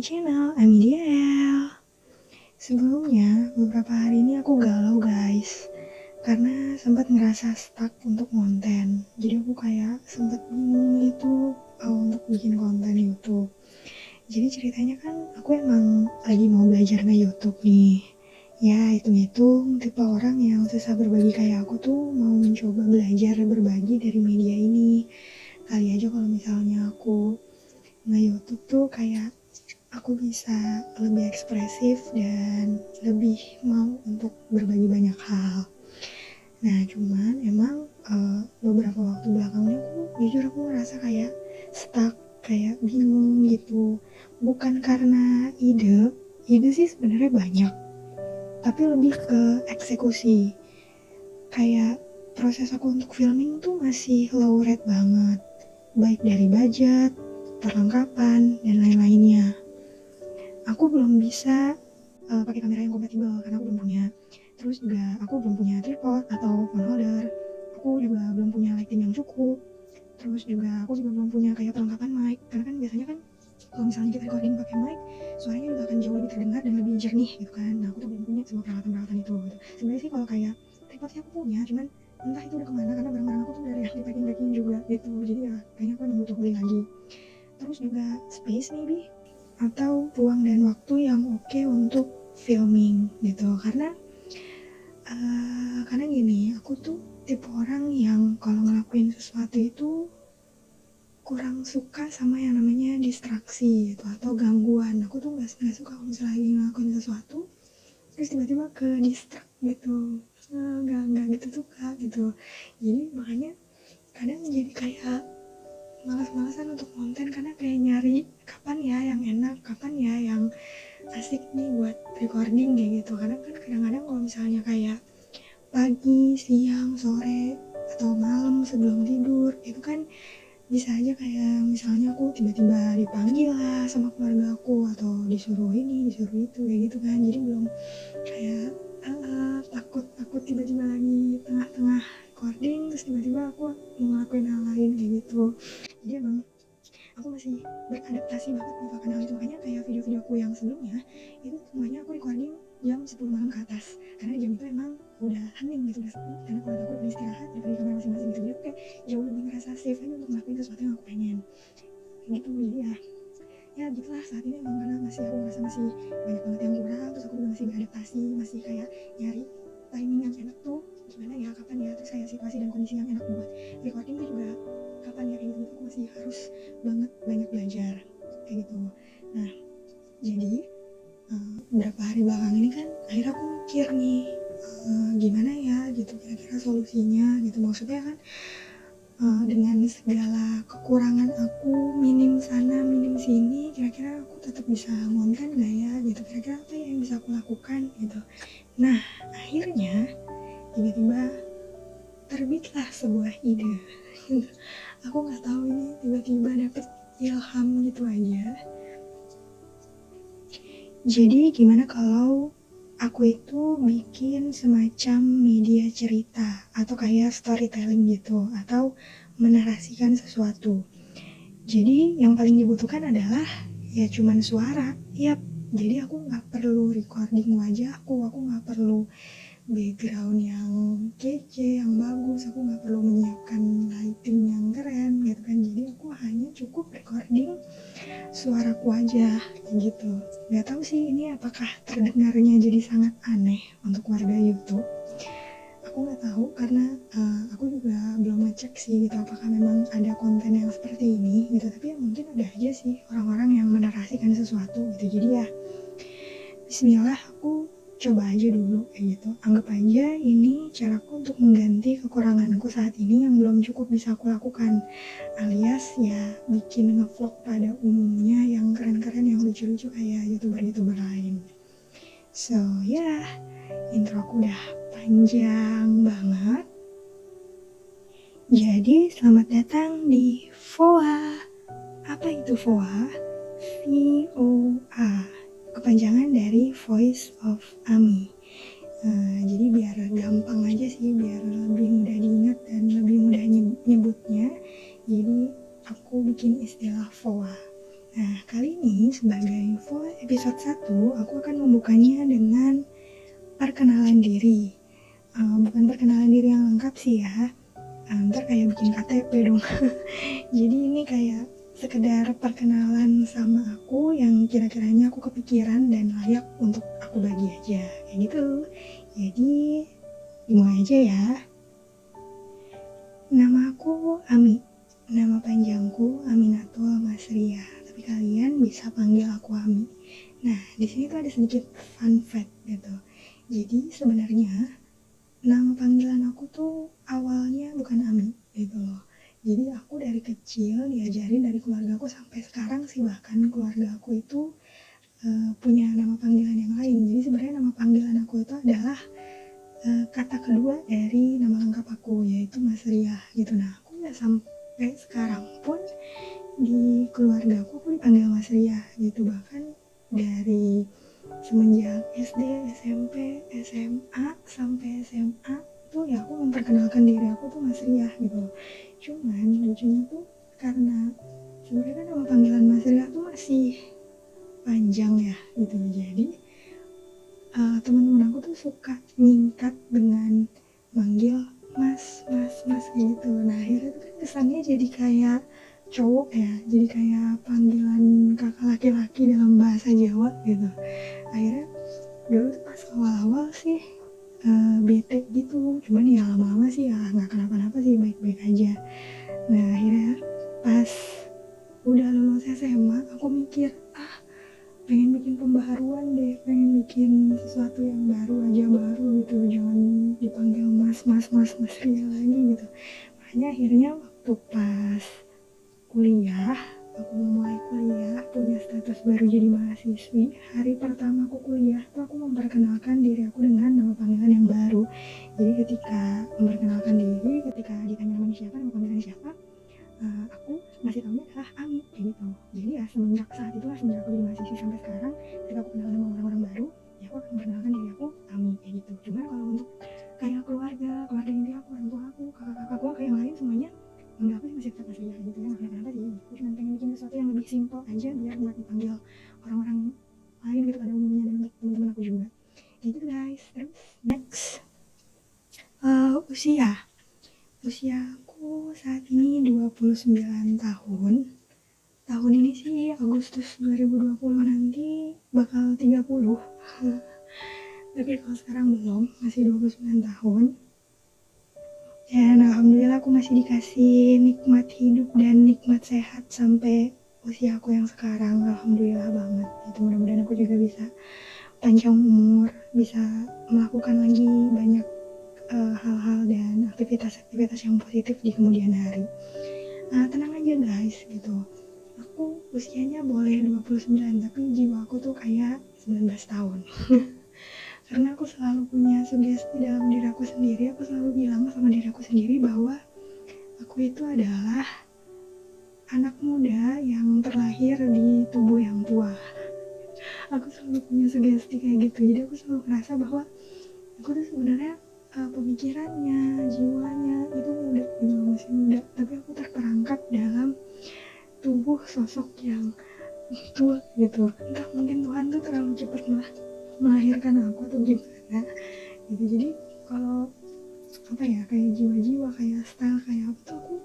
channel Amidiel. Sebelumnya, beberapa hari ini aku galau guys, karena sempat ngerasa stuck untuk konten. Jadi aku kayak sempat bingung gitu untuk bikin konten YouTube. Jadi ceritanya kan aku emang lagi mau belajar nge-YouTube nih. Ya hitung-hitung tipe orang yang susah berbagi kayak aku tuh mau mencoba belajar berbagi dari media ini. Kali aja kalau misalnya aku nge-YouTube tuh kayak aku bisa lebih ekspresif dan lebih mau untuk berbagi banyak hal. Nah cuman emang beberapa waktu belakangnya aku ngerasa kayak stuck, kayak bingung gitu. Bukan karena ide sih sebenarnya banyak, tapi lebih ke eksekusi. Kayak proses aku untuk filming tuh masih low rate banget, baik dari budget, perlengkapan, dan lain-lainnya. Aku belum bisa pakai kamera yang kompatibel karena aku belum punya. Terus juga aku belum punya tripod atau phone holder. Aku juga belum punya lighting yang cukup. Terus juga aku juga belum punya kayak perlengkapan mic. Karena kan biasanya kan kalau misalnya kita recording pakai mic, suaranya juga akan jauh lebih terdengar dan lebih jernih gitu kan. Nah aku tuh belum punya semua peralatan-peralatan itu gitu. Sebenarnya sih kalau kayak tripodnya aku punya, cuman entah itu udah kemana karena barang-barang aku tuh udah ada yang di packing juga gitu. Jadi ya kayaknya aku emang butuh beli lagi. Terus juga space maybe, atau ruang dan waktu yang oke untuk filming gitu. Karena gini, aku tuh tipe orang yang kalau ngelakuin sesuatu itu kurang suka sama yang namanya distraksi gitu atau gangguan. Aku tuh nggak suka kalau misalnya lagi ngelakuin sesuatu terus tiba-tiba ke distract gitu. Nggak gitu suka gitu. Jadi makanya kadang jadi kayak malas-malasan untuk konten karena kayak nyari kapan ya yang enak, kapan ya yang asik nih buat recording kayak gitu. Karena kan kadang-kadang kalau misalnya kayak pagi, siang, sore, atau malam sebelum tidur itu kan bisa aja kayak misalnya aku tiba-tiba dipanggil lah sama keluarga aku atau disuruh ini, disuruh itu kayak gitu kan. Jadi belum kayak takut tiba-tiba lagi tengah-tengah recording terus tiba-tiba aku mau ngelakuin hal lain kayak gitu. Jadi emang aku masih beradaptasi banget gitu akan hal itu. Makanya kayak video-videoku yang sebelumnya itu semuanya aku recording jam 10 malam ke atas karena jam itu emang udah hening gitu, karena kalau aku udah istirahat daripada di kamar masing-masing gitu. Jadi aku kayak jauh lebih ngerasa safe aja untuk ngelakuin sesuatu yang aku pengen gitu. Jadi ya gitulah saat ini emang karena masih aku ngerasa masih banyak banget yang kurang. Terus aku juga masih beradaptasi, masih kayak nyari timing yang enak tuh gimana ya, kapan ya, terus kayak situasi dan kondisi yang enak buat recording tuh juga kapan ya, kayak gitu aku masih harus banget banyak belajar kayak gitu. Nah jadi beberapa hari belakang ini kan akhirnya aku mikir nih gimana ya gitu kira-kira solusinya gitu. Maksudnya kan dengan segala kekurangan aku, minim sana minim sini, kira-kira aku tetap bisa ngonten gak ya gitu, kira-kira apa yang bisa aku lakukan gitu. Nah akhirnya tiba-tiba terbitlah sebuah ide. Aku nggak tahu ini tiba-tiba dapet ilham gitu aja. Jadi gimana kalau aku itu bikin semacam media cerita atau kayak storytelling gitu, atau menarasikan sesuatu. Jadi yang paling dibutuhkan adalah ya cuman suara. Yap, jadi aku nggak perlu recording wajahku, aku nggak perlu background yang kece, yang bagus, aku nggak perlu menyiapkan lighting yang keren gitu kan. Jadi aku hanya cukup recording suaraku aja gitu. Nggak tahu sih ini apakah terdengarnya jadi sangat aneh untuk warga YouTube. Aku nggak tahu karena aku juga belum ngecek sih gitu apakah memang ada konten yang seperti ini gitu. Tapi ya mungkin ada aja sih orang-orang yang menarasikan sesuatu gitu. Jadi ya Bismillah, aku coba aja dulu kayak gitu. Anggap aja ini caraku untuk mengganti kekuranganku saat ini yang belum cukup bisa aku lakukan, alias ya bikin ngevlog pada umumnya yang keren-keren, yang lucu-lucu kayak youtuber-youtuber lain. So ya, introku udah panjang banget. Jadi selamat datang di VOA. Apa itu VOA? VOA, kepanjangan dari Voice of Ami. Jadi biar gampang aja sih, biar lebih mudah diingat dan lebih mudah nyebutnya, jadi aku bikin istilah VOA. Nah, kali ini sebagai full episode 1, aku akan membukanya dengan perkenalan diri. Bukan perkenalan diri yang lengkap sih ya, ntar kayak bikin KTP dong. Jadi ini kayak sekedar perkenalan sama aku yang kira-kiranya aku kepikiran dan layak untuk aku bagi aja, kayak gitu. Jadi dimulai aja ya. Nama aku Ami, nama panjangku Aminatul Masriah, tapi kalian bisa panggil aku Ami. Nah, di sini tuh ada sedikit fun fact gitu. Jadi sebenarnya nama panggilan aku tuh awalnya bukan Ami gitu loh. Jadi aku dari kecil diajarin dari keluarga aku sampai sekarang sih, bahkan keluarga aku itu punya nama panggilan yang lain. Jadi sebenarnya nama panggilan aku itu adalah kata kedua dari nama lengkap aku, yaitu Masriah gitu. Nah, aku ya sampai sekarang pun di keluarga aku dipanggil Masriah gitu. Bahkan dari semenjak SD, SMP, SMA sampai SMA tuh ya aku memperkenalkan diri aku tuh Masriah gitu. Cuman lucunya tuh karena sebenarnya kan nama panggilan Masriah tuh masih panjang ya gitu. Jadi teman-teman aku tuh suka nyingkat dengan manggil mas gitu. Nah, akhirnya tuh kan kesannya jadi kayak cowok ya, jadi kayak panggilan kakak laki-laki dalam bahasa Jawa gitu. Akhirnya dulu tuh pas awal-awal sih bete gitu, cuman ya lama-lama sih ya nggak kenapa-napa sih, baik-baik aja. Nah, akhirnya pas udah lulus SMA aku mikir, pengen bikin pembaharuan deh, pengen bikin sesuatu yang baru aja, baru gitu, jangan dipanggil mas Ria lagi gitu. Makanya akhirnya waktu pas kuliah, aku mulai kuliah, punya status baru jadi mahasiswi. Hari pertama aku kuliah tuh aku memperkenalkan diri aku dengan nama panggilan yang baru. Jadi ketika memperkenalkan diri, ketika ditanya namanya siapa, nama panggilannya siapa, aku ngasih taunya adalah Ami kayak gitu. Jadi ya semenjak saat itu, semenjak aku jadi mahasiswi sampai sekarang, ketika aku kenal sama orang-orang baru, ya aku akan memperkenalkan diri aku Ami kayak gitu. Cuma kalau untuk kayak keluarga inti aku, orang tua aku, kakak-kakak aku, kayak yang lain semuanya manggil aku masih tetap Mas Ria gitu ya. Nggak kenapa sih, aku cuma pengen bikin sesuatu yang lebih simple aja biar buat dipanggil orang-orang lain gitu pada umumnya, dan untuk teman-teman aku juga kayak gitu guys. Terus next, usiaku saat ini 29 tahun. Tahun ini sih Agustus 2020 nanti bakal 30. Tapi kalau sekarang belum, masih 29 tahun. Dan alhamdulillah aku masih dikasih nikmat hidup dan nikmat sehat sampai usia aku yang sekarang. Alhamdulillah banget. Itu mudah-mudahan aku juga bisa panjang umur, bisa melakukan lagi banyak hal-hal dan aktivitas-aktivitas yang positif di kemudian hari. Tenang aja guys gitu. Aku usianya boleh 29, tapi jiwa aku tuh kayak 19 tahun. Karena aku selalu punya sugesti dalam diri aku sendiri. Aku selalu bilang sama diri aku sendiri bahwa aku itu adalah anak muda yang terlahir di tubuh yang tua. Aku selalu punya sugesti kayak gitu. Jadi aku selalu merasa bahwa aku tuh sebenarnya pemikirannya, jiwanya itu muda gitu, masih muda. Tapi aku terperangkap dalam tubuh sosok yang tua gitu. Entah mungkin Tuhan tuh terlalu cepat melahirkan aku atau gimana gitu. Jadi kalau apa ya, kayak jiwa-jiwa, kayak style, kayak apa tuh aku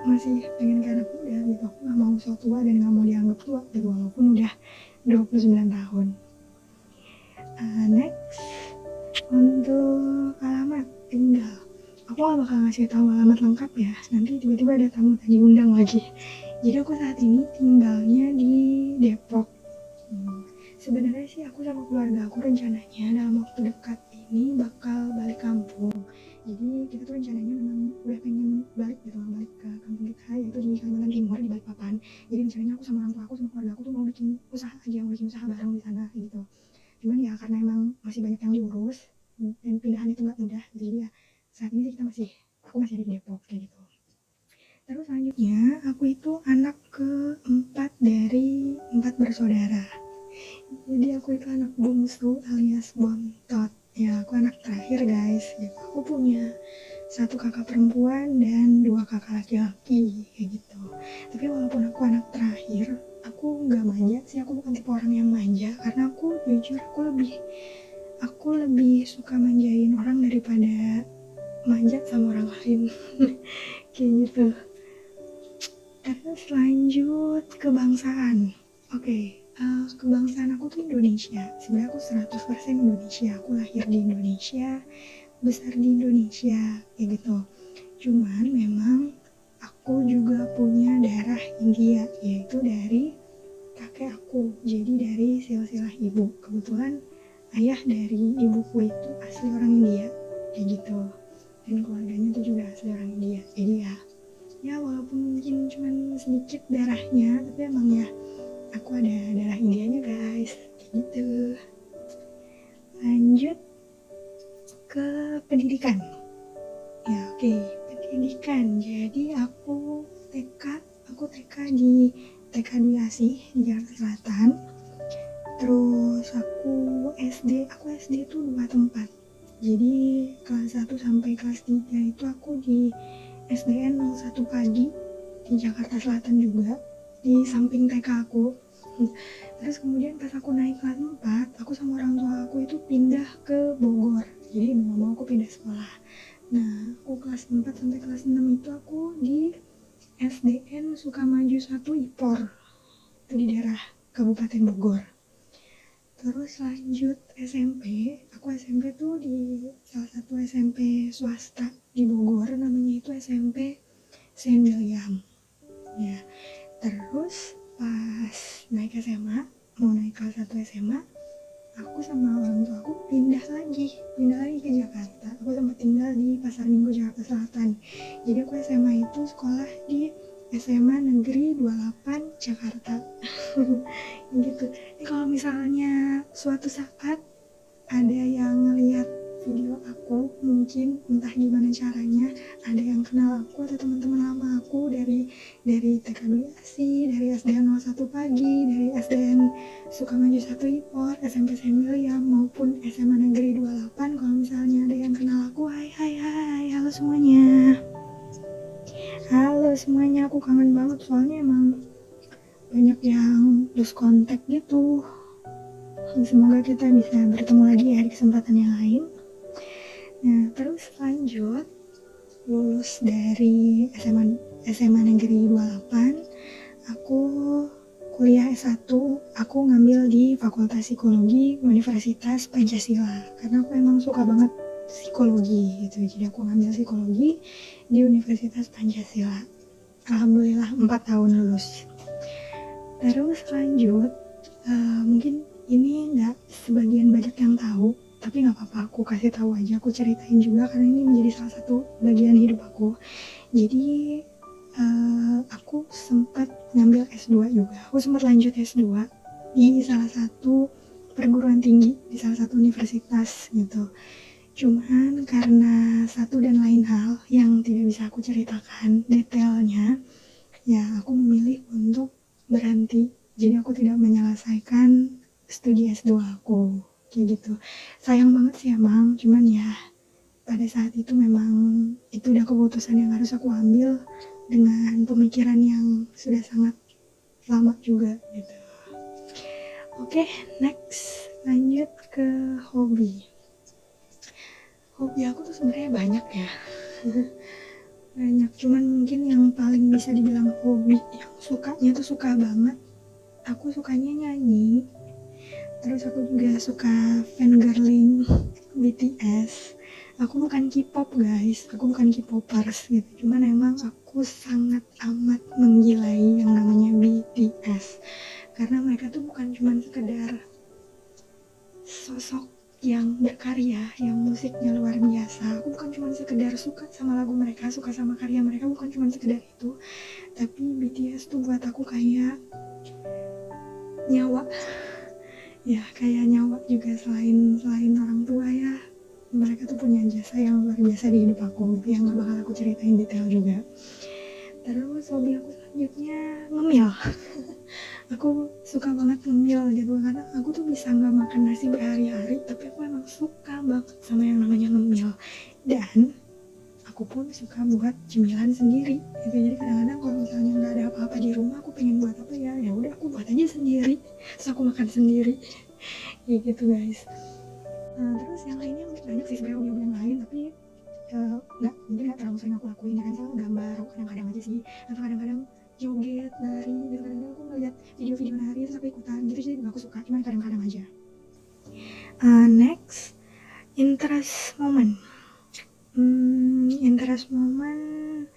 masih pengen kayak anak muda gitu. Aku gak mau so tua dan gak mau dianggap tua gitu, walaupun udah 29 tahun. Next, untuk alamat tinggal, aku gak bakal ngasih tahu alamat lengkap ya, nanti tiba-tiba ada tamu tadi undang lagi. Jadi aku saat ini tinggalnya di Depok. Sebenarnya sih aku sama keluarga aku rencananya dalam waktu dekat ini bakal balik kampung. Jadi kita tuh rencananya memang udah pengen balik gitu, balik ke kampung kita, yaitu di Kalimantan Timur, di Balikpapan. Jadi rencananya aku sama orang tua aku, sama keluarga aku tuh mau bikin usaha aja, mau bikin usaha bareng di sana gitu. Cuman ya karena emang masih banyak yang diurus dan pindahan itu nggak mudah, jadi ya saat ini aku masih ada di Depok kayak gitu. Terus selanjutnya, aku itu anak keempat dari 4 bersaudara. Jadi aku itu anak bungsu alias bontot. Ya, aku anak terakhir guys. Gitu. Aku punya 1 kakak perempuan dan 2 kakak laki-laki kayak gitu. Tapi walaupun aku anak terakhir, aku sih, aku bukan tipe orang yang manja, karena aku jujur aku lebih suka manjain orang daripada manjat sama orang lain. Kayak gitu. Terus lanjut kebangsaan. Oke, kebangsaan aku tuh Indonesia. Sebenarnya aku 100% Indonesia. Aku lahir di Indonesia, besar di Indonesia, kayak gitu. Cuman memang aku juga punya darah India, yaitu dari kakek aku. Jadi dari silsilah ibu. Kebetulan ayah dari ibuku itu asli orang India, kayak gitu. Dan keluarganya tuh juga asli orang India. Jadi ya walaupun mungkin cuman sedikit darahnya, tapi emang ya aku ada darah Indianya guys, kayak gitu. Lanjut ke pendidikan. Ya oke, pendidikan. Jadi aku TK di TK Dwi Asih di Jakarta Selatan. Terus aku SD tuh 2 tempat. Jadi kelas 1 sampai kelas 3 itu aku di SDN 01 Pagi di Jakarta Selatan juga, di samping TK aku. Terus kemudian pas aku naik kelas 4, aku sama orang tua aku itu pindah ke Bogor. Jadi mau gak mau aku pindah sekolah. Nah, aku kelas 4 sampai kelas 6 itu aku di SDN Sukamaju 1 Ipor. Itu di daerah Kabupaten Bogor. Terus lanjut SMP, aku SMP tuh di salah satu SMP swasta di Bogor, namanya itu SMP Saint William. Ya, terus pas naik SMA, mau naik kelas 1 SMA, aku sama orang tua aku pindah lagi ke Jakarta. Aku sempat tinggal di Pasar Minggu, Jakarta Selatan. Jadi aku SMA itu sekolah di SMA Negeri 28 Jakarta. Gitu. Kalau misalnya suatu saat ada yang ngeliat video aku, mungkin entah gimana caranya, ada yang kenal aku atau teman-teman lama aku dari TK Dwi Asih, dari SDN 01 Pagi, dari SDN Sukamaju 1 Ipor, SMP Saint William, maupun SMA Negeri 28, kalau misalnya ada yang kenal aku, hai, halo semuanya, aku kangen banget soalnya emang banyak yang lose kontak gitu. Semoga kita bisa bertemu lagi ya di kesempatan yang lain. Nah, terus lanjut lulus dari SMA Negeri 28, aku kuliah S1, aku ngambil di Fakultas Psikologi Universitas Pancasila karena aku emang suka banget psikologi gitu. Jadi aku ngambil psikologi di Universitas Pancasila. Alhamdulillah 4 tahun lulus. Terus lanjut, mungkin ini nggak sebagian banyak yang tahu, tapi nggak apa-apa, aku kasih tahu aja, aku ceritain juga karena ini menjadi salah satu bagian hidup aku. Jadi aku sempat ngambil S2 juga, aku sempat lanjut S2 di salah satu perguruan tinggi, di salah satu universitas gitu. Cuman karena satu dan lain hal yang tidak bisa aku ceritakan detailnya, ya aku memilih untuk berhenti. Jadi aku tidak menyelesaikan studi S2 aku, kayak gitu. Sayang banget sih emang, cuman ya pada saat itu memang itu udah keputusan yang harus aku ambil dengan pemikiran yang sudah sangat lama juga gitu. Oke, next lanjut ke hobi. Hobi aku tuh sebenarnya banyak ya. Banyak, cuman mungkin yang paling bisa dibilang hobi yang sukanya tuh suka banget, aku sukanya nyanyi. Terus aku juga suka fangirling BTS. Aku bukan K-pop guys, aku bukan K-popers gitu, cuman emang aku sangat amat menggilai yang namanya BTS karena mereka tuh bukan cuman sekedar sosok yang berkarya, yang musiknya luar biasa. Aku bukan cuma sekedar suka sama lagu mereka, suka sama karya mereka, bukan cuma sekedar itu. Tapi BTS tuh buat aku kayak nyawa. Ya, kayak nyawa juga selain orang tua ya. Mereka tuh punya jasa yang luar biasa di hidup aku, yang gak bakal aku ceritain detail juga. Terus hobi aku selanjutnya ngemil. Aku suka banget ngemil gitu karena aku tuh bisa nggak makan nasi berhari-hari, tapi aku emang suka banget sama yang namanya ngemil. Dan aku aku pun suka buat cemilan sendiri gitu. Jadi kadang-kadang kalau misalnya nggak ada apa-apa di rumah, aku pengen buat apa ya udah aku buat aja sendiri, terus aku makan sendiri ya gitu guys. Terus yang lainnya banyak sih sebenarnya hobi yang lain, tapi mungkin nggak terlalu sering aku lakuin ya kan. Misalnya gambar kadang-kadang aja sih, atau kadang-kadang joget, nari gitu. Kadang-kadang aku ngeliat video-video nari terus aku ikutan gitu, jadi aku suka, cuman kadang-kadang aja. Next, interest moment. Interest moment,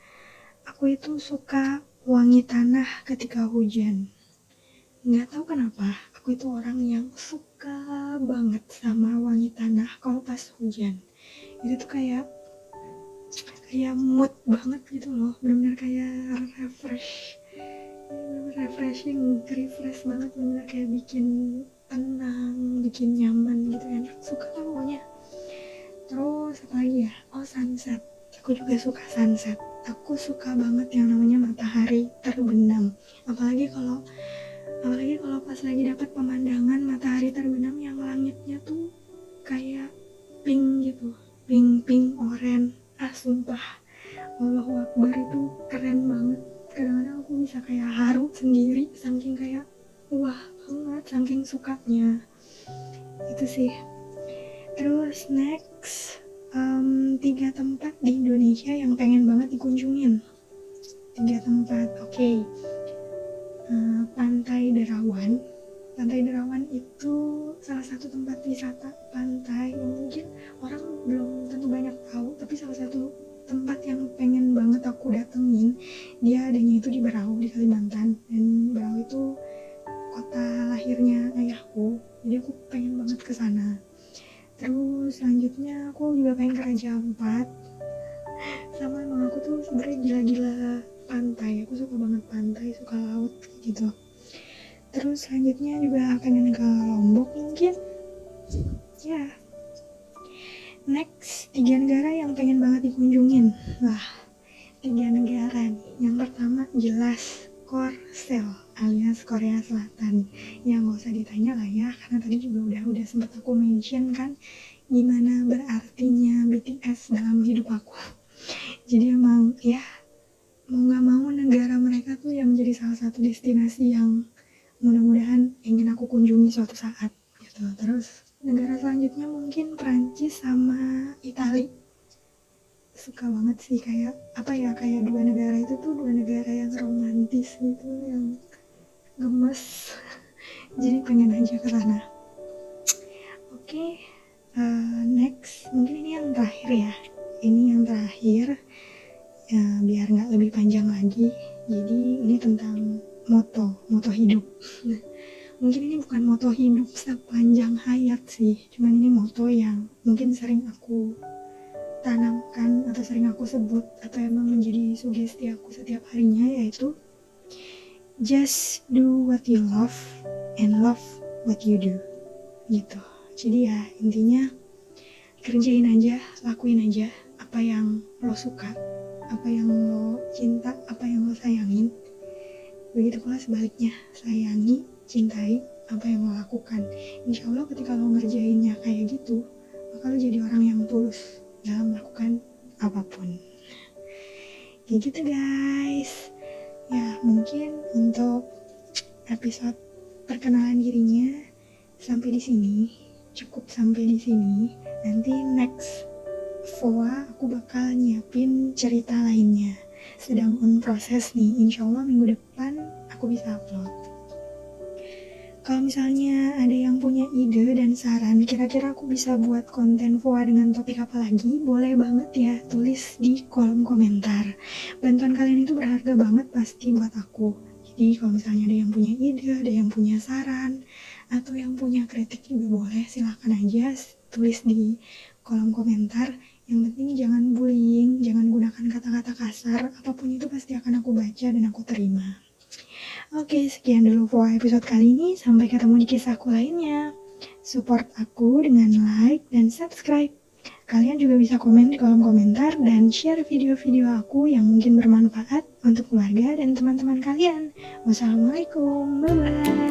aku itu suka wangi tanah ketika hujan. Nggak tahu kenapa, aku itu orang yang suka banget sama wangi tanah kalau pas hujan. Itu tuh kayak mood banget gitu loh, benar-benar kayak refreshing, refresh banget, benar-benar kayak bikin tenang, bikin nyaman gitu, enak, suka lah pokoknya. Terus apa lagi ya, sunset, aku juga suka sunset. Aku suka banget yang namanya matahari terbenam, apalagi kalau pas lagi dapat pemandangan matahari terbenam yang langitnya tuh kayak pink gitu, pink oranye. Sumpah, Allahu Akbar, itu keren banget. Kadang-kadang aku bisa kayak haru sendiri, saking kayak wah banget, saking sukanya itu sih. Terus next, 3 tempat di Indonesia yang pengen banget dikunjungin. 3 tempat, oke. Pantai Derawan. Pantai Derawan itu salah satu tempat wisata pantai yang mungkin orang belum tentu banyak tahu, tapi salah satu tempat yang pengen banget aku datengin. Dia adanya itu di Berau, di Kalimantan, dan Berau itu kota lahirnya ayahku, jadi aku pengen banget ke sana. Terus selanjutnya aku juga pengen ke Raja Ampat. Sama emang aku tuh sebenarnya gila-gila pantai, aku suka banget pantai, suka laut gitu. Terus selanjutnya juga pengen ke Lombok mungkin ya. Next, 3 negara yang pengen banget dikunjungin. 3 negara nih. Yang pertama jelas Korsel alias Korea Selatan. Ya nggak usah ditanya lah ya, karena tadi juga udah sempat aku mention kan gimana berartinya BTS dalam hidup aku. Jadi emang ya mau nggak mau negara mereka tuh yang menjadi salah satu destinasi yang mudah-mudahan ingin aku kunjungi suatu saat gitu. Terus negara selanjutnya mungkin Prancis sama Italia. Suka banget sih, kayak kayak 2 negara itu tuh 2 negara yang romantis gitu, yang gemes. Jadi pengen aja ke sana. Oke, next, mungkin ini yang terakhir ya. Ini yang terakhir ya, biar nggak lebih panjang lagi. Jadi ini tentang moto hidup. Mungkin ini bukan moto hidup sepanjang hayat sih, cuman ini moto yang mungkin sering aku tanamkan atau sering aku sebut atau emang menjadi sugesti aku setiap harinya, yaitu just do what you love and love what you do gitu. Jadi ya intinya kerjain aja, lakuin aja apa yang lo suka, apa yang lo cinta, apa yang lo sayangin. Begitu pula sebaliknya, sayangi, cintai apa yang lo lakukan. Insya Allah ketika lo ngerjainnya kayak gitu, maka lo jadi orang yang tulus dalam melakukan apapun. Kayak gitu guys. Ya mungkin untuk episode perkenalan dirinya sampai di sini, cukup sampai di sini. Nanti next VOA aku bakal nyiapin cerita lainnya. Sedang on proses nih, insya Allah minggu depan aku bisa upload. Kalau misalnya ada yang punya ide dan saran, kira-kira aku bisa buat konten VOA dengan topik apa lagi, boleh banget ya tulis di kolom komentar. Bantuan kalian itu berharga banget pasti buat aku. Jadi kalau misalnya ada yang punya ide, ada yang punya saran, atau yang punya kritik juga boleh, silahkan aja tulis di kolom komentar. Yang penting jangan bullying, jangan gunakan kata-kata kasar, apapun itu pasti akan aku baca dan aku terima. Oke, sekian dulu VOA episode kali ini, sampai ketemu di kisahku lainnya. Support aku dengan like dan subscribe. Kalian juga bisa komen di kolom komentar dan share video-video aku yang mungkin bermanfaat untuk keluarga dan teman-teman kalian. Wassalamualaikum, bye-bye.